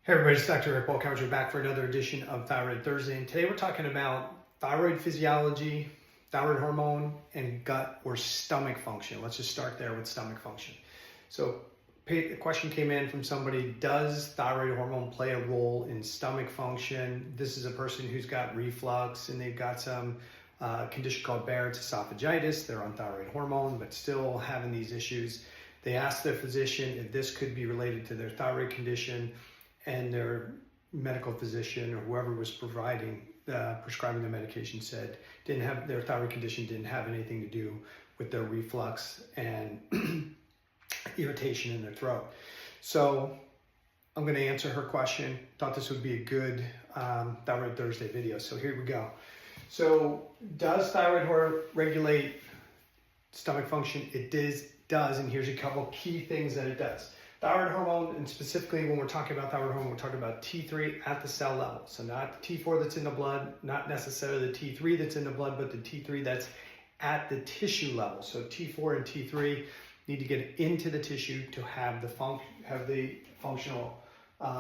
Hey everybody, it's Dr. Rick Walkout. We're back for another edition of Thyroid Thursday, and today we're talking about thyroid physiology, thyroid hormone, and gut or stomach function. Let's just start there with stomach function. So a question came in from somebody: does thyroid hormone play a role in stomach function? This is a person who's got reflux and they've got some condition called Barrett's esophagitis. They're on thyroid hormone but still having these issues. They asked their physician if this could be related to their thyroid condition, and their medical physician or whoever was prescribing the medication said their thyroid condition didn't have anything to do with their reflux and irritation in their throat. So I'm going to answer her question. Thought this would be a good Thyroid Thursday video. So here we go. So does thyroid hormone regulate stomach function? It does, and here's a couple key things that it does. Thyroid hormone, and specifically when we're talking about thyroid hormone, we're talking about T3 at the cell level. So not the T4 that's in the blood, not necessarily the T3 that's in the blood, but the T3 that's at the tissue level. So T4 and T3 need to get into the tissue to have the functional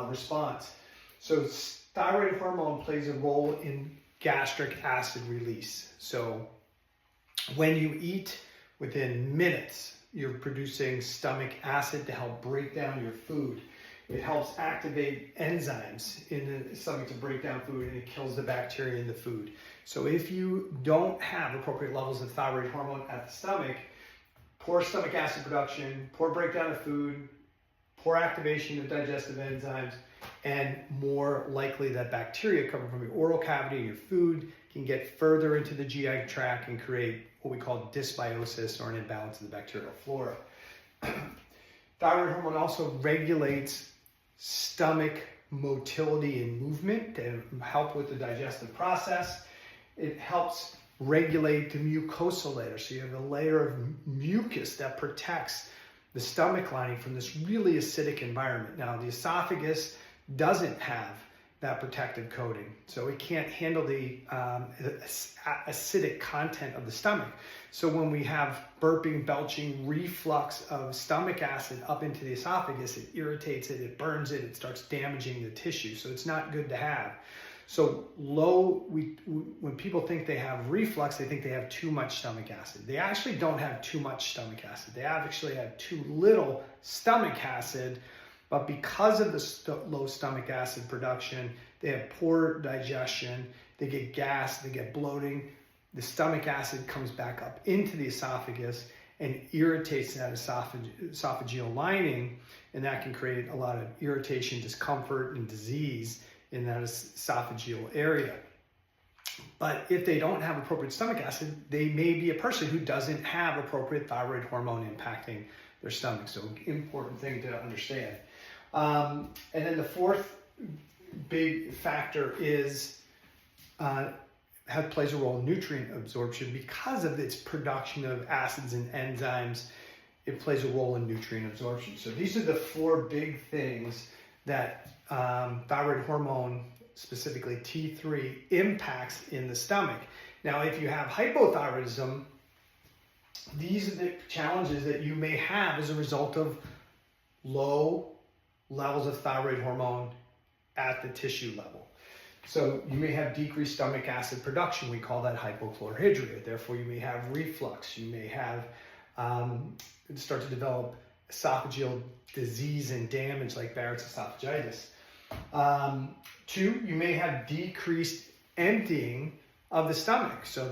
response. So thyroid hormone plays a role in gastric acid release. So when you eat, within minutes, you're producing stomach acid to help break down your food. It helps activate enzymes in the stomach to break down food, and it kills the bacteria in the food. So if you don't have appropriate levels of thyroid hormone at the stomach, poor stomach acid production, poor breakdown of food, poor activation of digestive enzymes, and more likely that bacteria coming from your oral cavity and your food can get further into the GI tract and create what we call dysbiosis, or an imbalance of the bacterial flora. Thyroid hormone also regulates stomach motility and movement to help with the digestive process. It helps regulate the mucosal layer. So you have a layer of mucus that protects the stomach lining from this really acidic environment. Now, the esophagus doesn't have that protective coating, so it can't handle the acidic content of the stomach. So when we have burping, belching, reflux of stomach acid up into the esophagus, it irritates it, it burns it, it starts damaging the tissue. So it's not good to have. So when people think they have reflux, they think they have too much stomach acid. They actually don't have too much stomach acid. They actually have too little stomach acid. But because of the low stomach acid production, they have poor digestion, they get gas, they get bloating. The stomach acid comes back up into the esophagus and irritates that esophageal lining, and that can create a lot of irritation, discomfort, and disease in that esophageal area. But if they don't have appropriate stomach acid, they may be a person who doesn't have appropriate thyroid hormone impacting their stomach. So important thing to understand. And then the fourth big factor is plays a role in nutrient absorption. Because of its production of acids and enzymes, it plays a role in nutrient absorption. So these are the four big things that thyroid hormone, specifically T3, impacts in the stomach. Now, if you have hypothyroidism, these are the challenges that you may have as a result of low levels of thyroid hormone at the tissue level. So you may have decreased stomach acid production. We call that hypochlorhydria. Therefore, you may have reflux. You may have start to develop esophageal disease and damage like Barrett's esophagitis. 2, you may have decreased emptying of the stomach. So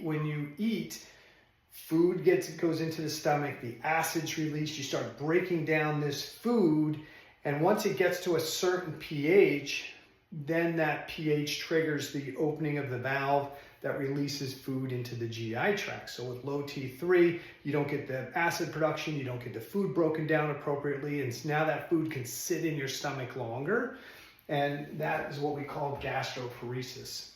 when you eat, food goes into the stomach, the acid's released, you start breaking down this food, and once it gets to a certain pH, then that pH triggers the opening of the valve that releases food into the GI tract. So with low T3, you don't get the acid production, you don't get the food broken down appropriately, and now that food can sit in your stomach longer, and that is what we call gastroparesis.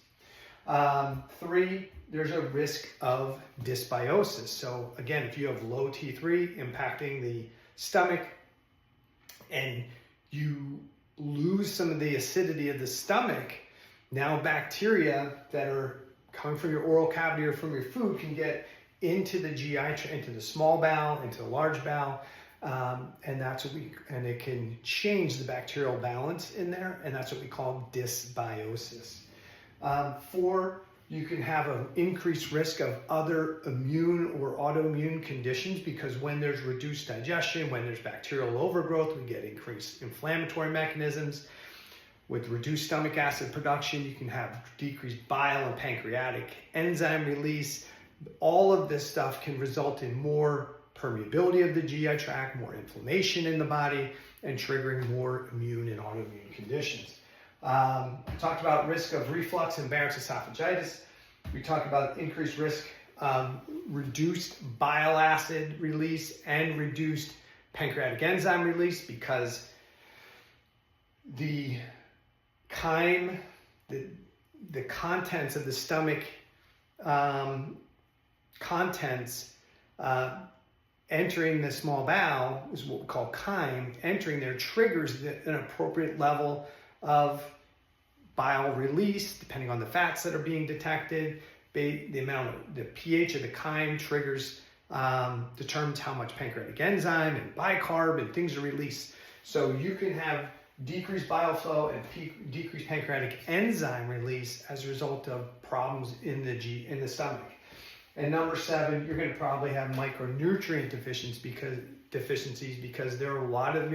3, there's a risk of dysbiosis. So again, if you have low T3 impacting the stomach and you lose some of the acidity of the stomach, now bacteria that are coming from your oral cavity or from your food can get into the GI tract, into the small bowel, into the large bowel, And and it can change the bacterial balance in there, and that's what we call dysbiosis. 4, you can have an increased risk of other immune or autoimmune conditions, because when there's reduced digestion, when there's bacterial overgrowth, we get increased inflammatory mechanisms. With reduced stomach acid production, you can have decreased bile and pancreatic enzyme release. All of this stuff can result in more permeability of the GI tract, more inflammation in the body, and triggering more immune and autoimmune conditions. I talked about risk of reflux and Barrett's esophagitis. We talked about increased risk of reduced bile acid release and reduced pancreatic enzyme release, because the chyme, the contents of the stomach contents entering the small bowel is what we call chyme. Entering there triggers an appropriate level of bile release, depending on the fats that are being detected. The pH of the chyme determines how much pancreatic enzyme and bicarb and things are released. So you can have decreased bile flow and decreased pancreatic enzyme release as a result of problems in the stomach. And number 7, you're going to probably have micronutrient deficiencies because there are a lot of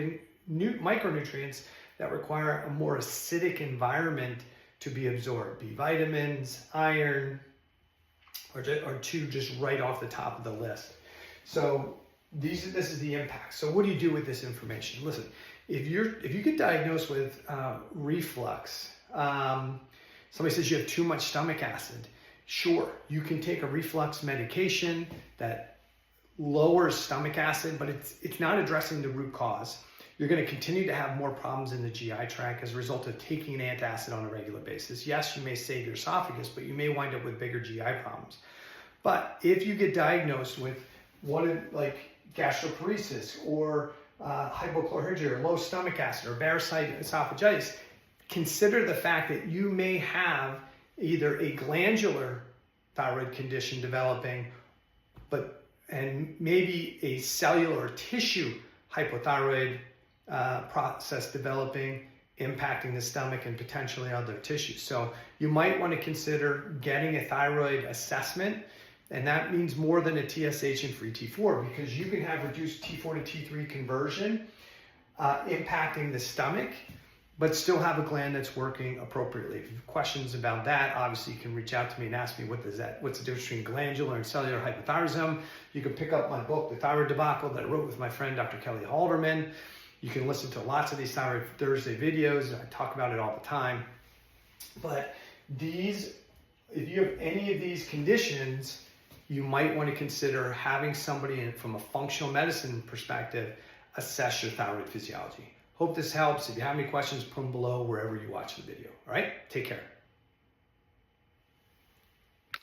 micronutrients that require a more acidic environment to be absorbed. B vitamins, iron, or 2 just right off the top of the list. So this is the impact. So what do you do with this information? Listen, if you get diagnosed with reflux, somebody says you have too much stomach acid, sure, you can take a reflux medication that lowers stomach acid, but it's not addressing the root cause. You're going to continue to have more problems in the GI tract as a result of taking an antacid on a regular basis. Yes, you may save your esophagus, but you may wind up with bigger GI problems. But if you get diagnosed with like gastroparesis or hypochlorhydria or low stomach acid or Barrett's esophagitis, consider the fact that you may have either a glandular thyroid condition developing, and maybe a cellular tissue hypothyroid process developing, impacting the stomach and potentially other tissues. So you might want to consider getting a thyroid assessment, and that means more than a TSH and free T4, because you can have reduced T4 to T3 conversion impacting the stomach, but still have a gland that's working appropriately. If you have questions about that, obviously you can reach out to me and ask me what's the difference between glandular and cellular hypothyroidism. You can pick up my book, The Thyroid Debacle, that I wrote with my friend Dr. Kelly Halderman. You can listen to lots of these Thyroid Thursday videos. I talk about it all the time. But if you have any of these conditions, you might want to consider having somebody from a functional medicine perspective assess your thyroid physiology. Hope this helps. If you have any questions, put them below wherever you watch the video. All right? Take care.